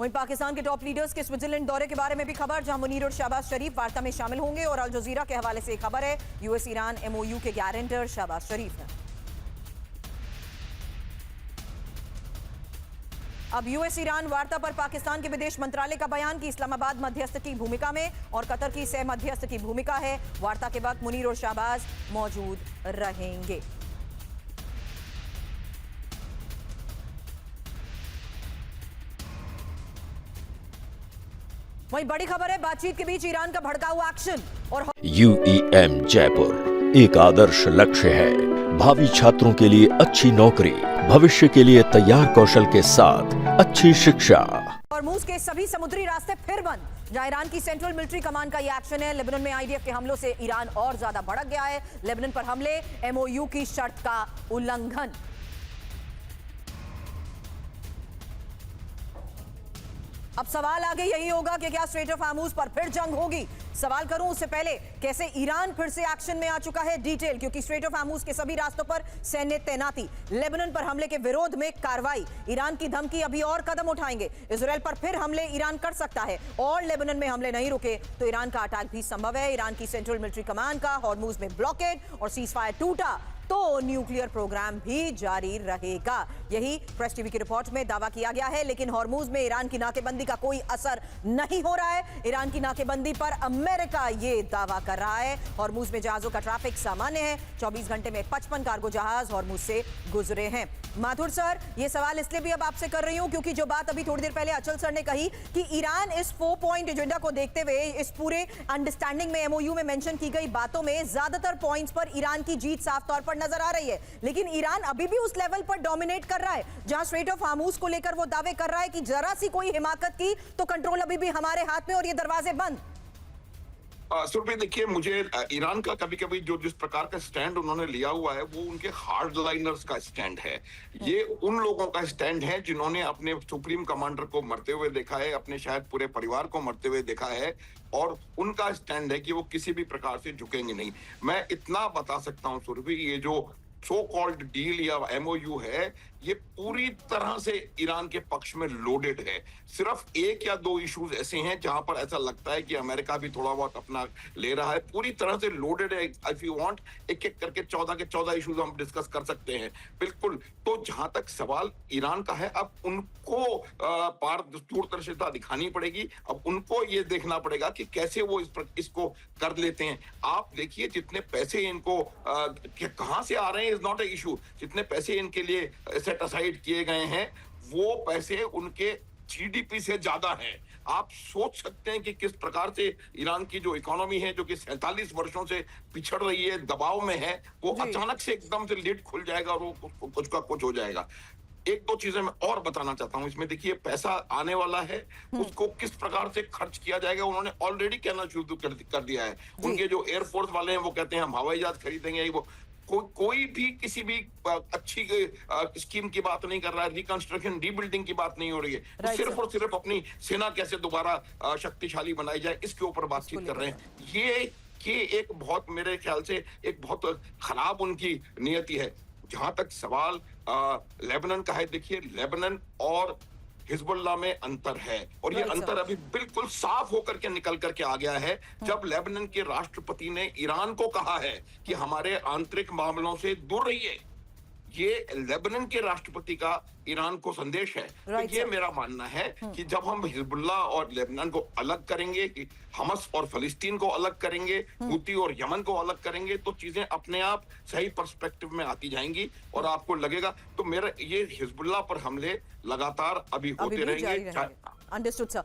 वहीं पाकिस्तान के top leaders के स्विट्जरलैंड दौरे के बारे में भी खबर, जहां मुनीर और शहबाज शरीफ वार्ता में शामिल होंगे। और अल जजीरा के हवाले से खबर है, यूएस ईरान एमओयू के गारंटर शहबाज शरीफ हैं। अब यूएस ईरान वार्ता पर पाकिस्तान के विदेश मंत्रालय का बयान कि इस्लामाबाद मध्यस्थ की भूमिका में और कतर की सह मध्यस्थ की भूमिका है। वार्ता के वक्त मुनीर और शहबाज मौजूद रहेंगे। वहीं बड़ी खबर है, बातचीत के बीच ईरान का भड़का हुआ एक्शन। और यूईएम जयपुर एक आदर्श लक्ष्य है। भावी छात्रों के लिए अच्छी नौकरी, भविष्य के लिए तैयार कौशल के साथ अच्छी शिक्षा। हॉर्मुज़ के सभी समुद्री रास्ते फिर बंद, जहां ईरान की सेंट्रल मिलिट्री कमांड का यह एक्शन है। लेबनान में आईडीएफ के हमलों से ईरान और ज्यादा भड़क गया है। लेबनान पर हमले, एमओयू की शर्त का उल्लंघन। अब सवाल आगे यही होगा कि क्या स्ट्रेट ऑफ हॉर्मुज़ पर फिर जंग होगी। सवाल करूं उससे पहले, कैसे ईरान फिर से एक्शन में आ चुका है, डिटेल, क्योंकि स्ट्रेट ऑफ हॉर्मुज़ के सभी रास्तों पर सैन्य तैनाती। लेबनान पर हमले के विरोध में कार्रवाई, ईरान की धमकी, अभी और कदम उठाएंगे। इजराइल पर फिर हमले ईरान कर सकता है, और लेबनान में हमले नहीं रुके तो ईरान का अटैक भी संभव है। ईरान की सेंट्रल मिलिट्री कमांड का हॉर्मुज़ में ब्लॉकेड और सीज फायर टूटा तो न्यूक्लियर प्रोग्राम भी जारी रहेगा, यही प्रेस टीवी की रिपोर्ट में दावा किया गया है। लेकिन हॉर्मुज़ में ईरान की नाकेबंदी का कोई असर नहीं हो रहा है। ईरान की नाकेबंदी पर अमेरिका ये दावा कर रहा है। हॉर्मुज़ में जहाजों का ट्रैफिक सामान्य है। 24 घंटे में 55 कार्गो जहाज हॉर्मुज़ से गुजरे हैं। माथुर सर, ये सवाल इसलिए भी अब आपसे कर रही हूं क्योंकि जो बात अभी थोड़ी देर पहले अचल सर ने कही कि ईरान इस 4 पॉइंट एजेंडा को देखते हुए, इस पूरे अंडरस्टैंडिंग में, एमओयू में मेंशन की गई बातों में ज्यादातर पॉइंट्स पर ईरान की जीत साफ तौर पर नजर आ रही है। लेकिन ईरान अभी भी उस लेवल पर डोमिनेट कर रहा है जहां स्ट्रेट ऑफ हॉर्मुज़ को लेकर वो दावे कर रहा है कि जरा सी कोई हिमाकत की तो कंट्रोल अभी भी हमारे हाथ में और ये दरवाजे बंद। सुरभि, देखिए, मुझे ईरान का कभी कभी जो जिस प्रकार का स्टैंड उन्होंने लिया हुआ है वो उनके हार्ड लाइनर्स का स्टैंड है। ये उन लोगों का स्टैंड है जिन्होंने अपने सुप्रीम कमांडर को मरते हुए देखा है, अपने शायद पूरे परिवार को मरते हुए देखा है, और उनका स्टैंड है कि वो किसी भी प्रकार से झुकेंगे नहीं। मैं इतना बता सकता हूं सुरभि, ये जो सो कॉल्ड डील या एमओयू है, ये पूरी तरह से ईरान के पक्ष में लोडेड है। सिर्फ 1 या 2 इश्यूज ऐसे हैं जहां पर ऐसा लगता है कि अमेरिका भी थोड़ा बहुत अपना ले रहा है। पूरी तरह से लोडेड है। इफ यू वांट, एक एक करके 14 के 14 इश्यूज हम डिस्कस कर सकते हैं। बिल्कुल। तो जहां तक सवाल ईरान का है, अब उनको दूरदर्शिता दिखानी पड़ेगी। अब उनको ये देखना पड़ेगा कि कैसे वो इसको कर लेते हैं। आप देखिए, जितने पैसे इनको कहां से आ रहे हैं इज नॉट ए इशू। जितने पैसे इनके लिए सेट असाइड किए गए हैं, वो पैसे उनके जीडीपी से ज्यादा है। आप सोच सकते हैं कि किस प्रकार से ईरान की जो इकोनॉमी है, जो कि 47 वर्षों से पिछड़ रही है, दबाव में है, वो अचानक से एकदम से लिड खुल जाएगा और वो कुछ का कुछ हो जाएगा। 1-2 चीजें मैं और बताना चाहता हूं इसमें। देखिए, पैसा आने वाला है, उसको किस प्रकार से खर्च किया जाएगा उन्होंने ऑलरेडी कहना शुरू कर दिया है। उनके जो एयरफोर्स वाले हैं वो कहते हैं हम हवाई जहाज खरीदेंगे। वो कोई भी किसी भी अच्छी स्कीम की बात नहीं कर रहा है, रिकंस्ट्रक्शन, रीबिल्डिंग की बात नहीं हो रही है। तो सिर्फ और सिर्फ अपनी सेना कैसे दोबारा शक्तिशाली बनाई जाए, इसके ऊपर बातचीत कर रहे हैं। ये एक बहुत, मेरे ख्याल से एक बहुत खराब उनकी नियति है। जहां तक सवाल लेबनान का है, देखिए, लेबनान और हिजबुल्लाह में अंतर है, और ये अंतर अभी बिल्कुल साफ होकर के निकल करके आ गया है जब लेबनान के राष्ट्रपति ने ईरान को कहा है कि हमारे आंतरिक मामलों से दूर रहिए। ये लेबनान के राष्ट्रपति का ईरान को संदेश है। तो ये मेरा मानना है कि जब हम हिजबुल्लाह और लेबनान को अलग करेंगे, कि हमस और फलस्तीन को अलग करेंगे, हूती और यमन को अलग करेंगे, तो चीजें अपने आप सही पर्सपेक्टिव में आती जाएंगी और आपको लगेगा। तो मेरा ये हिजबुल्लाह पर हमले लगातार अभी होते रहेंगे। Understood sir.